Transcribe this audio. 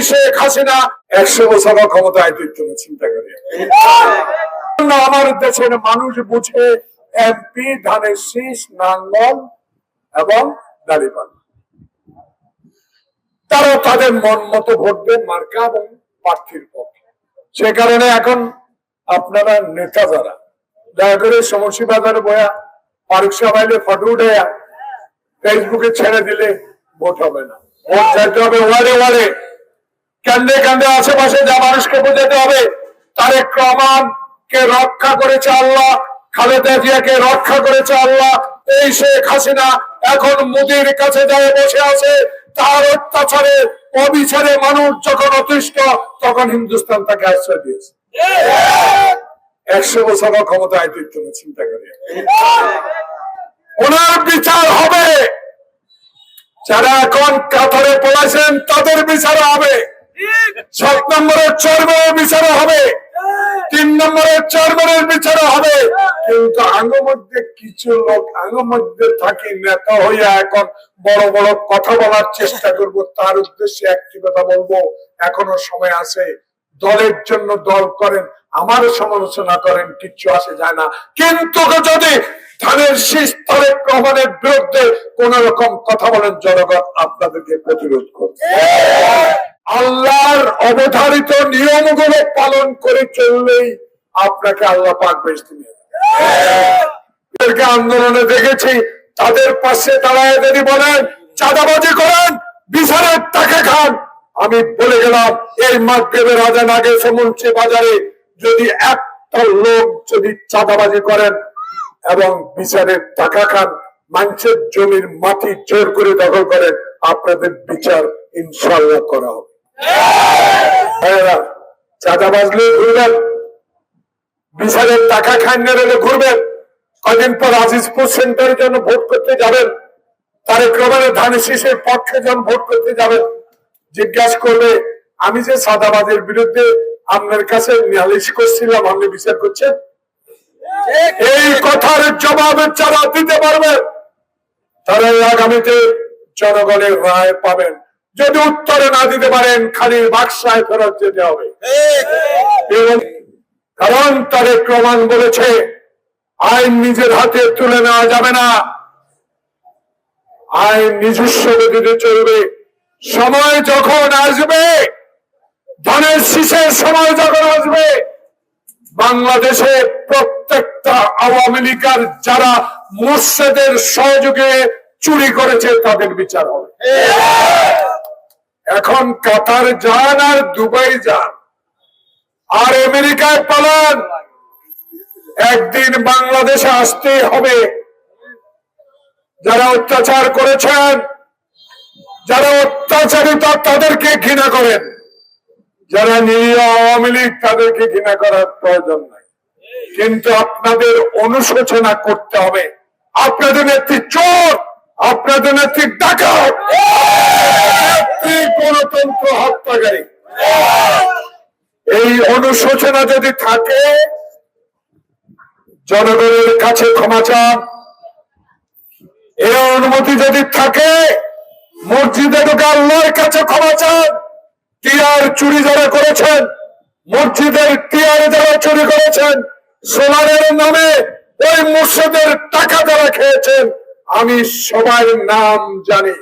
শেখ হাসিনা 100 বছর ক্ষমতায় চিন্তা করি আমার দেশের মানুষ বুঝে এমপি ধানের শীষ নাঙ্গল এবং দাঁড়িপাল্লা তারা তাদের মন মতো ভোট দেন মার্কা এবং প্রার্থীর পক্ষে। সে কারণে এখন আপনারা নেতা যারা দয়া করে সমস্যা বাজারে বয়া ফারুক সাহেব ফটো উঠে ফেসবুকে ছেড়ে দিলে ভোট হবে না। ভোট চাইতে হবে ওয়ার্ডে ওয়ার্ডে, কান্দে কান্দে আশেপাশে যা মানুষকে বোঝাতে হবে তারেক রহমান কে রক্ষা করেছে আল্লাহ, খালেদা জিয়াকে রক্ষা করেছে আল্লাহ। এই শেখ হাসিনা এখন মোদির কাছে যায় বসে আছে, তার অত্যাচারে অবিচারে মানুষ যখন অতিষ্ঠ তখন হিন্দুস্তান তাকে আশ্রয় দিয়েছে। 100 বছর ক্ষমতায় চিন্তা করি ওনার বিচার হবে। যারা এখন কাতারে পড়াছেন তাদের বিচার হবে। 7 নম্বরের চেয়ারম্যানের বিচার হবে, 3 নম্বরের চেয়ারম্যানের বিচার হবে। কিন্তু মধ্যে কিছু লোক মধ্যে থাকি নেতা হইয়া এখন বড় বড় কথা বলার চেষ্টা করব। তার উদ্দেশ্যে একটি কথা বলবো, এখনো সময় আছে। দলের জন্য দল করেন, আমার সমালোচনা করেন, কিচ্ছু আসে যায় না। কিন্তু যদি ধানের শীষ তারেক রহমানের বিরুদ্ধে কোন রকম কথা বলেন, জনগণ আপনাদেরকে প্রতিরোধ করবে। আল্লাহর অবধারিত নিয়মগুলো পালন করে চললেই আপনাকে আল্লাহ পাক বেহেশতে নিয়ে যাবে। আন্দোলনে দেখেছি তাদের পাশে দাঁড়ায় যদি বলেন চাঁদাবাজি করেন, বিচারের টাকা খান। আমি বলে গেলাম এই মাগরিবের আজান আগে সমুন্সি বাজারে যদি একটা লোক যদি চাঁদাবাজি করেন এবং বিচারের টাকা খান, মানুষের জমির মাটি জোর করে দখল করেন, আপনাদের বিচার ইনশাআল্লাহ করা হবে। চাঁদা বাজলে ঘুরবেন, বিচারের টাকা খান রেলে ঘুরবেন। কদিন পর আজিজপুর সেন্টারের জন্য ভোট করতে যাবেন, তারেক রহমানের ধানের শীষের পক্ষে যখন ভোট করতে যাবেন, জিজ্ঞাসা করবে আমি যে চাঁদাবাজের বিরুদ্ধে আপনার কাছে নালিশ করছিলাম, আপনি বিচার করছেন? এই কথার জবাবে যারা দিতে পারবে তারা আগামীতে জনগণের রায় পাবেন। যদি উত্তরে না দিতে পারেন, খালি বাক্সায় ফেরত যেতে হবে। কারণ তারেক রহমান বলেছে আইন নিজের হাতে তুলে নেওয়া যাবে না, আইন নিজস্ব গতিতে চলবে। সময় যখন আসবে, ধানের শীষের সময় যখন আসবে, বাংলাদেশে প্রত্যেকটা আওয়ামী লীগের যারা মুর্শেদের সহযোগে চুরি করেছে তাদের বিচার হবে। এখন কাতার যান আর দুবাই যান আর আমেরিকায় পালান, একদিন বাংলাদেশে আসতেই হবে। যারা অত্যাচার করেছেন, যারা অত্যাচারিত তাদেরকে ঘৃণা করেন, যারা নিরীহ আওয়ামী লীগ তাদেরকে ঘৃণা করার প্রয়োজন নাই। কিন্তু আপনাদের অনুশোচনা করতে হবে, আপনাদের নেত্রী চোর, আপনাদের নেত্রী ডাকাত, গণতন্ত্র হত্যাকারী। এই অনুশোচনা যদি থাকে, জনগণের কাছে ক্ষমা চান। এই অনুমতি যদি থাকে, মসজিদে ঢুকে আল্লাহর কাছে ক্ষমা চান। টিয়ার চুরি যারা করেছেন, মসজিদের টিয়ার যারা চুরি করেছেন, সোনারের নামে ওই মুর্শিদের টাকা যারা খেয়েছেন, আমি সবার নাম জানি।